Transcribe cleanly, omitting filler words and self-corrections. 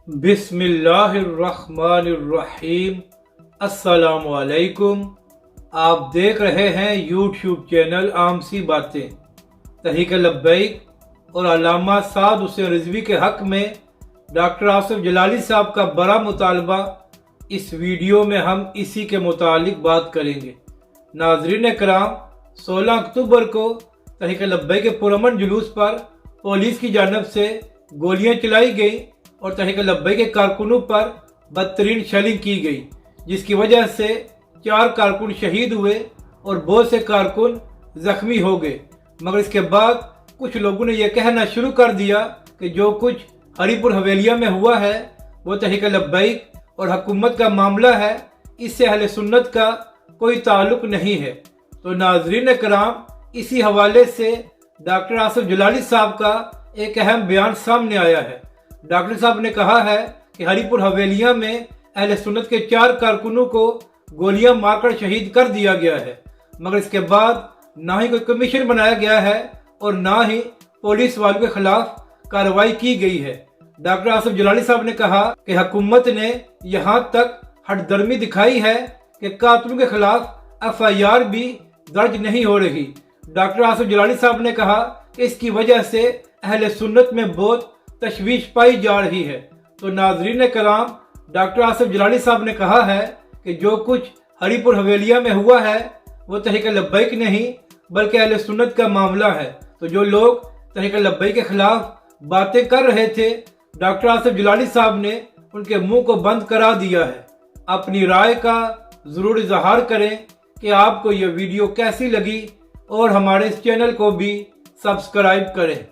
बिस्मिल्लाहिर्रहमानिर्रहीम। अस्सलाम वालेकुम। आप देख रहे हैं यूट्यूब चैनल आम सी बातें। तहरीक लब्बैक और अल्लामा साद हुसैन रिजवी के हक में डॉक्टर आसिफ जलाली साहब का बड़ा मुतालबा, इस वीडियो में हम इसी के मुतालिक बात करेंगे। नाजरीन कराम, 16 अक्टूबर को तहरीक लब्बैक के पुरअमन जुलूस पर पुलिस की जानिब से गोलियां चलाई गई और तहरीक लब्बैक के कारकुनों पर बदतरीन शेलिंग की गई, जिसकी वजह से 4 कारकुन शहीद हुए और बहुत से कारकुन जख्मी हो गए। मगर इसके बाद कुछ लोगों ने यह कहना शुरू कर दिया कि जो कुछ हरीपुर हवेलिया में हुआ है वो तहरीक लब्बैक और हुकूमत का मामला है, इससे अहले सुन्नत का कोई ताल्लुक नहीं है। तो नाजरीन कराम, इसी हवाले से डॉक्टर आसिफ जलाली साहब का एक अहम बयान सामने आया है। डॉक्टर साहब ने कहा है कि हरीपुर हवेलिया में अहले सुन्नत के 4 कारकुनों को गोलियां मारकर शहीद कर दिया गया है, मगर इसके बाद ना ही कोई कमीशन बनाया गया है और ना ही पुलिस वालों के खिलाफ कार्रवाई की गई है। डॉक्टर आसिफ जलाली साहब ने कहा कि हुकूमत ने यहाँ तक हठधर्मी दिखाई है कि कातिलों के खिलाफ FIR भी दर्ज नहीं हो रही। डॉक्टर आसिफ जलाली साहब ने कहा कि इसकी वजह से अहले सुन्नत में बहुत तशवीश पाई जा रही है। तो नाजरीन कराम, डॉक्टर आसिफ जलाली साहब ने कहा है कि जो कुछ हरीपुर हवेलिया में हुआ है वो तहरीक लब्बैक नहीं बल्कि अहले सुन्नत का मामला है। तो जो लोग तहरीक लब्बैक के खिलाफ बातें कर रहे थे, डॉक्टर आसिफ जलाली साहब ने उनके मुंह को बंद करा दिया है। अपनी राय का जरूर इजहार करें कि आपको यह वीडियो कैसी लगी और हमारे इस चैनल को भी सब्सक्राइब करें।